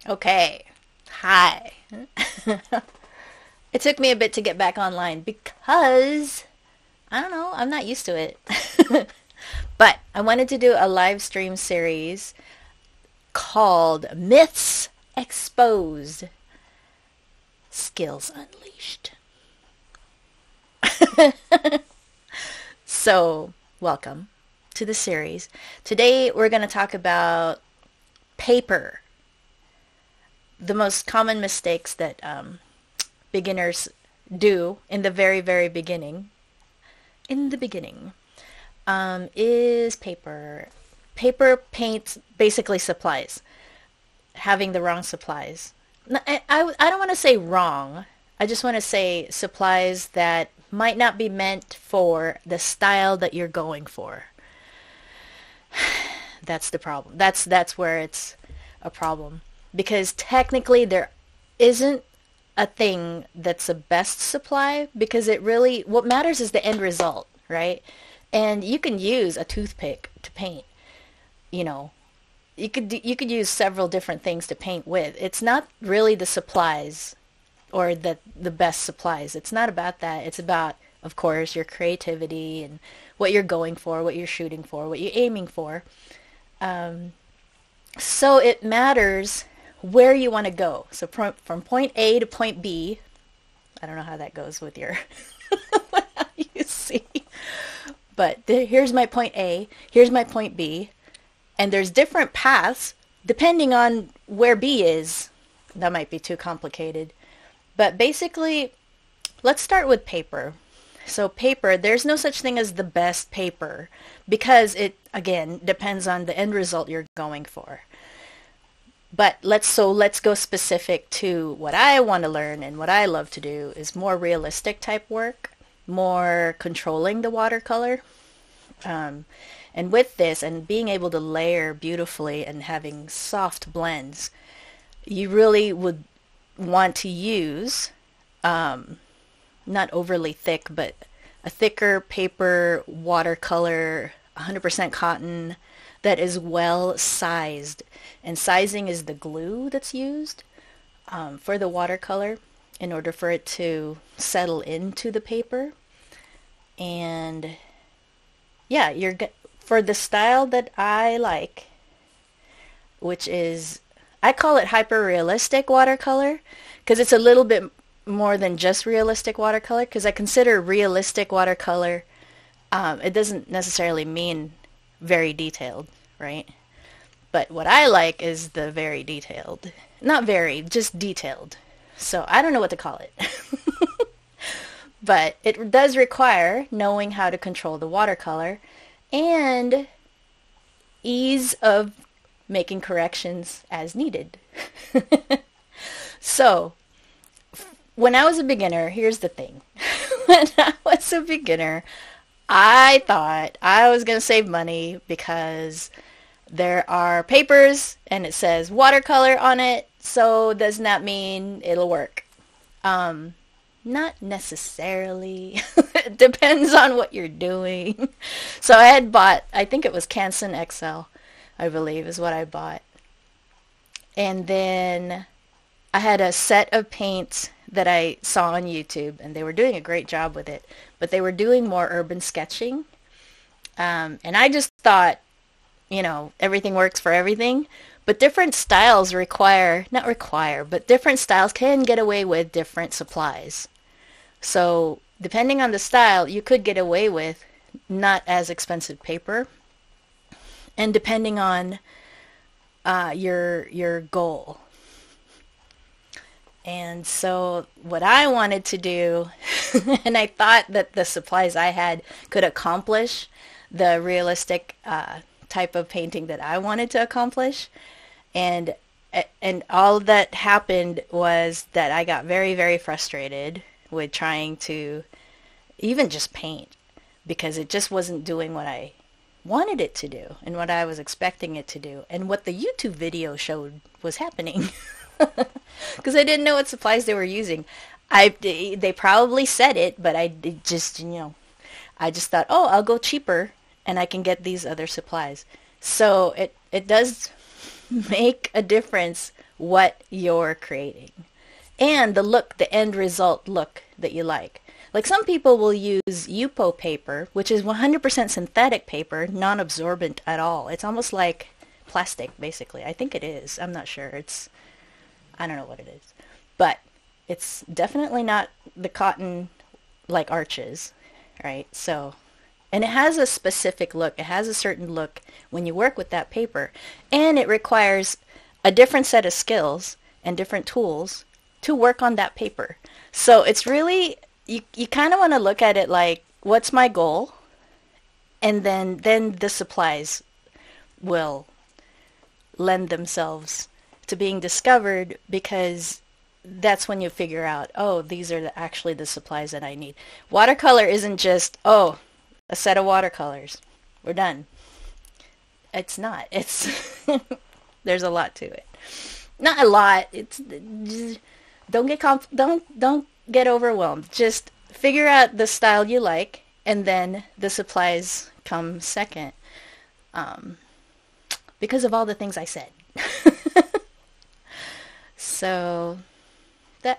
Okay. Hi. It took me a bit to get back online because I don't know, I'm not used to it. But I wanted to do a live stream series called Myths Exposed, Skills Unleashed. So, welcome to the series. Today we're going to talk about paper, the most common mistakes that beginners do in the very, very beginning. In the beginning, is paper. Paper paints basically supplies. Having the wrong supplies. I don't want to say wrong. I just want to say supplies that might not be meant for the style that you're going for. That's the problem. That's where it's a problem. Because technically there isn't a thing that's a best supply because it really, what matters is the end result, right? And you can use a toothpick to paint, you know. You could use several different things to paint with. It's not really the supplies or the best supplies. It's not about that. It's about, of course, your creativity and what you're going for, what you're shooting for, what you're aiming for. So it matters where you want to go. So from point A to point B, I don't know how that goes with your, how you see. But here's my point A, here's my point B, and there's different paths depending on where B is. That might be too complicated. But basically, let's start with paper. So paper, there's no such thing as the best paper because it, again, depends on the end result you're going for. But let's go specific to what I want to learn and what I love to do is more realistic type work, more controlling the watercolor. And with this and being able to layer beautifully and having soft blends, you really would want to use not overly thick, but a thicker paper watercolor, 100% cotton that is well sized. And sizing is the glue that's used for the watercolor in order for it to settle into the paper. And yeah, for the style that I like, which is, I call it hyper-realistic watercolor because it's a little bit more than just realistic watercolor because I consider realistic watercolor, it doesn't necessarily mean very detailed, right? But what I like is the very detailed. Not very, just detailed. So I don't know what to call it. But it does require knowing how to control the watercolor and ease of making corrections as needed. So, when I was a beginner, here's the thing. When I was a beginner, I thought I was going to save money because there are papers and it says watercolor on it, so doesn't that mean it'll work? Not necessarily. It depends on what you're doing. So I had bought, I think it was Canson XL, I believe is what I bought. And then I had a set of paints that I saw on YouTube, and they were doing a great job with it. But they were doing more urban sketching. And I just thought, everything works for everything. But different styles but different styles can get away with different supplies. So depending on the style, you could get away with not as expensive paper. And depending on your goal. And so what I wanted to do, and I thought that the supplies I had could accomplish the realistic type of painting that I wanted to accomplish. And all that happened was that I got very, very frustrated with trying to even just paint because it just wasn't doing what I wanted it to do and what I was expecting it to do and what the YouTube video showed was happening. Because I didn't know what supplies they were using. They probably said it, but I just thought, oh, I'll go cheaper and I can get these other supplies. So it does make a difference what you're creating and the look, the end result look that you like. Like some people will use Yupo paper, which is 100% synthetic paper, non-absorbent at all. It's almost like plastic, basically. I think it is. I'm not sure. I don't know what it is. But it's definitely not the cotton like arches, right? So, and it has a specific look. It has a certain look when you work with that paper. And it requires a different set of skills and different tools to work on that paper. So it's really, you kind of want to look at it like, what's my goal? And then the supplies will lend themselves to being discovered, because that's when you figure out, oh, these are actually the supplies that I need. Watercolor isn't just, oh, a set of watercolors. We're done. It's not. It's there's a lot to it. Not a lot. It's just, don't get overwhelmed. Just figure out the style you like, and then the supplies come second. Because of all the things I said. So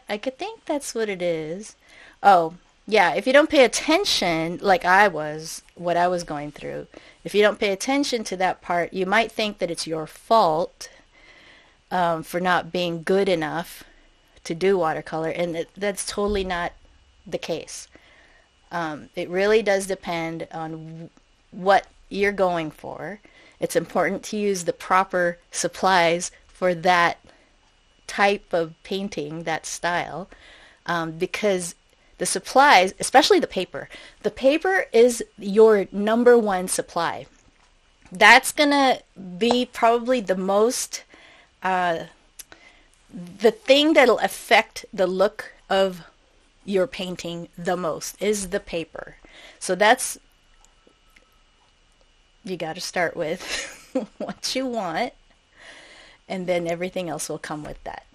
I could think that's what it is. Oh, yeah, if you don't pay attention, like what I was going through, if you don't pay attention to that part, you might think that it's your fault for not being good enough to do watercolor, and that's totally not the case. It really does depend on what you're going for. It's important to use the proper supplies for that type of painting, that style, because the supplies, especially the paper is your number one supply. That's gonna be probably the most, the thing that'll affect the look of your painting the most is the paper. So you got to start with what you want, and then everything else will come with that.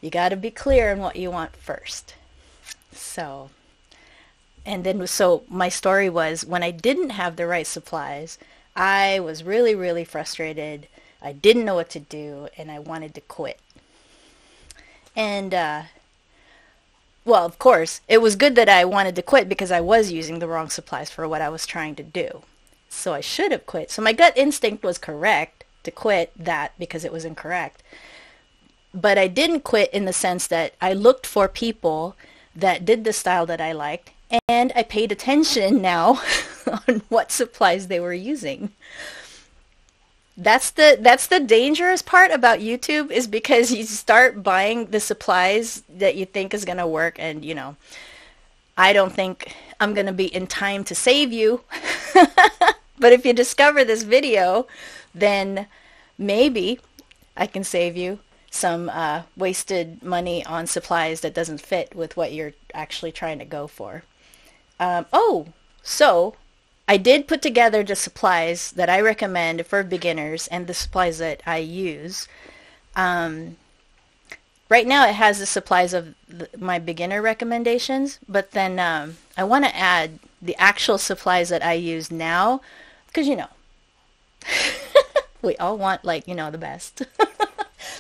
You got to be clear on what you want first. So my story was, when I didn't have the right supplies, I was really, really frustrated. I didn't know what to do, and I wanted to quit. And, well, of course, it was good that I wanted to quit because I was using the wrong supplies for what I was trying to do. So I should have quit. So my gut instinct was correct to quit that because it was incorrect. But I didn't quit in the sense that I looked for people that did the style that I liked, and I paid attention now on what supplies they were using. That's the dangerous part about YouTube, is because you start buying the supplies that you think is going to work, and I don't think I'm going to be in time to save you. But if you discover this video, then maybe I can save you some wasted money on supplies that doesn't fit with what you're actually trying to go for. So I did put together the supplies that I recommend for beginners and the supplies that I use. Right now it has the supplies of my beginner recommendations, but then I want to add the actual supplies that I use now, because we all want the best.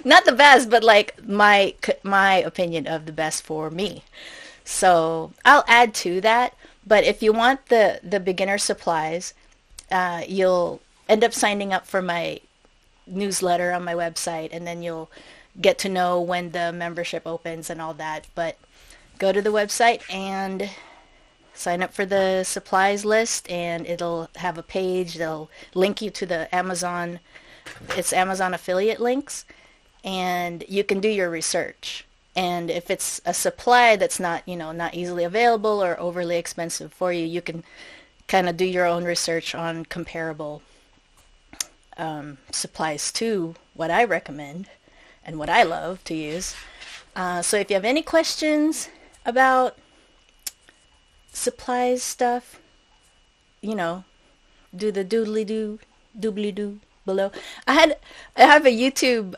Not the best, but my opinion of the best for me. So I'll add to that. But if you want the beginner supplies, you'll end up signing up for my newsletter on my website, and then you'll get to know when the membership opens and all that. But go to the website and sign up for the supplies list, and it'll have a page that'll link you to the Amazon. It's Amazon affiliate links, and you can do your research. And if it's a supply that's not easily available or overly expensive for you, you can kind of do your own research on comparable supplies to what I recommend and what I love to use. So if you have any questions about supplies stuff, do the doobly-doo below. I have a YouTube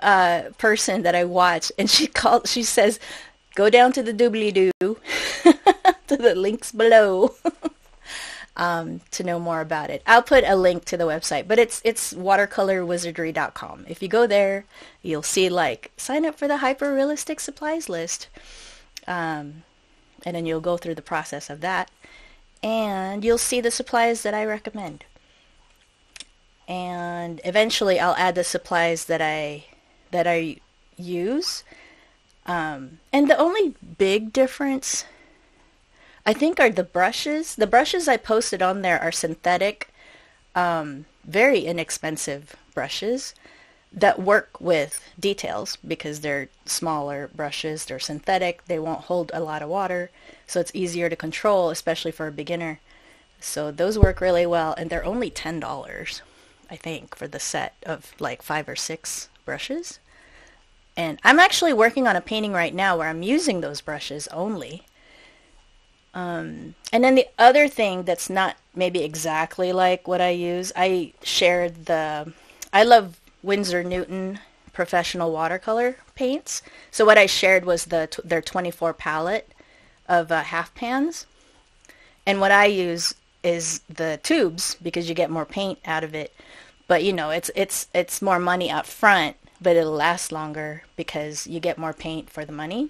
person that I watch, and she says, go down to the doobly-doo to the links below. to know more about it. I'll put a link to the website, but it's watercolorwizardry.com. If you go there, you'll see like sign up for the hyper realistic supplies list. And then you'll go through the process of that, and you'll see the supplies that I recommend. And eventually I'll add the supplies that I use. And the only big difference, I think, are the brushes. The brushes I posted on there are synthetic, very inexpensive brushes that work with details because they're smaller brushes. They're synthetic. They won't hold a lot of water, so it's easier to control, especially for a beginner. So those work really well, and they're only $10, I think, for the set of like 5 or 6 brushes. And I'm actually working on a painting right now where I'm using those brushes only. And then the other thing that's not maybe exactly like what I use, I love Winsor Newton professional watercolor paints. So what I shared was their 24 palette of half pans. And what I use is the tubes because you get more paint out of it. But you know, it's more money up front, but it'll last longer because you get more paint for the money.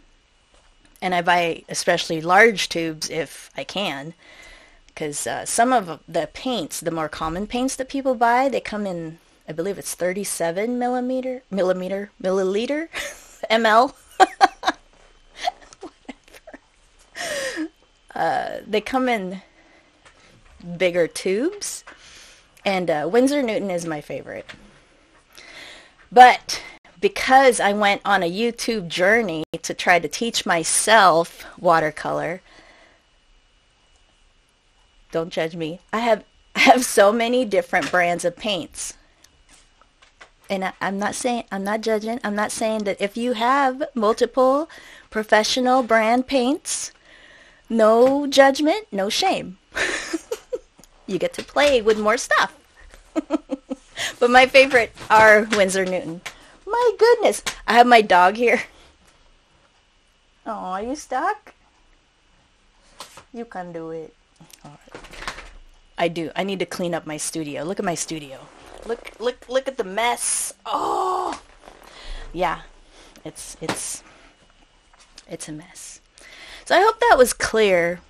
And I buy especially large tubes if I can, because some of the paints, the more common paints that people buy, they come in, I believe it's 37 milliliter, ml. They come in bigger tubes, and Winsor Newton is my favorite. But because I went on a YouTube journey to try to teach myself watercolor, don't judge me, I have so many different brands of paints. And I'm not judging. I'm not saying that if you have multiple professional brand paints, no judgment, no shame. You get to play with more stuff. But my favorite are Winsor Newton. My goodness. I have my dog here. Oh, are you stuck? You can do it. All right. I do. I need to clean up my studio. Look at my studio. Look at the mess. Oh. Yeah. It's a mess. So I hope that was clear.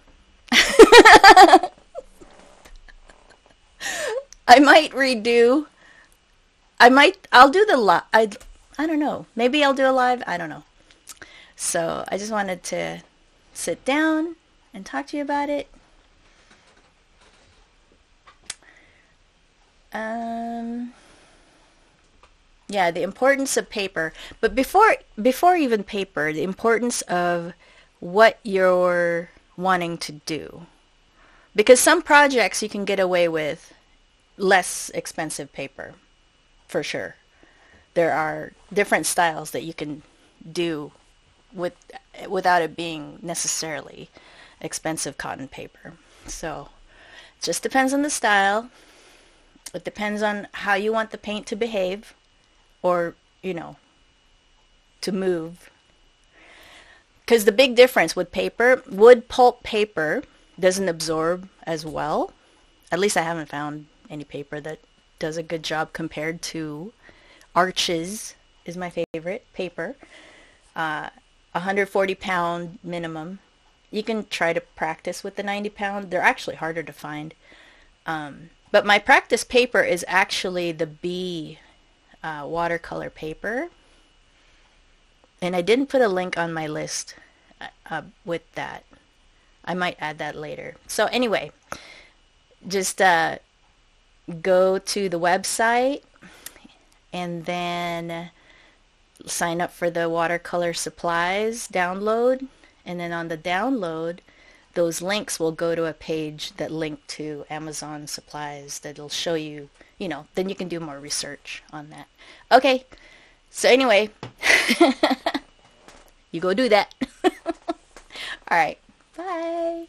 I might redo. I'll do the live. I don't know. Maybe I'll do a live. I don't know. So I just wanted to sit down and talk to you about it. Yeah, the importance of paper. But before even paper, the importance of what you're wanting to do. Because some projects you can get away with less expensive paper, for sure. There are different styles that you can do without it being necessarily expensive cotton paper. So it just depends on the style. It depends on how you want the paint to behave or, to move. Because the big difference with paper, wood pulp paper doesn't absorb as well. At least I haven't found any paper that does a good job compared to Arches is my favorite paper. 140 pound minimum. You can try to practice with the 90 pound. They're actually harder to find. But my practice paper is actually the B watercolor paper. And I didn't put a link on my list with that. I might add that later. So anyway, just go to the website and then sign up for the watercolor supplies download. And then on the download, those links will go to a page that link to Amazon supplies that'll show you, then you can do more research on that. Okay, so anyway, you go do that. All right, bye.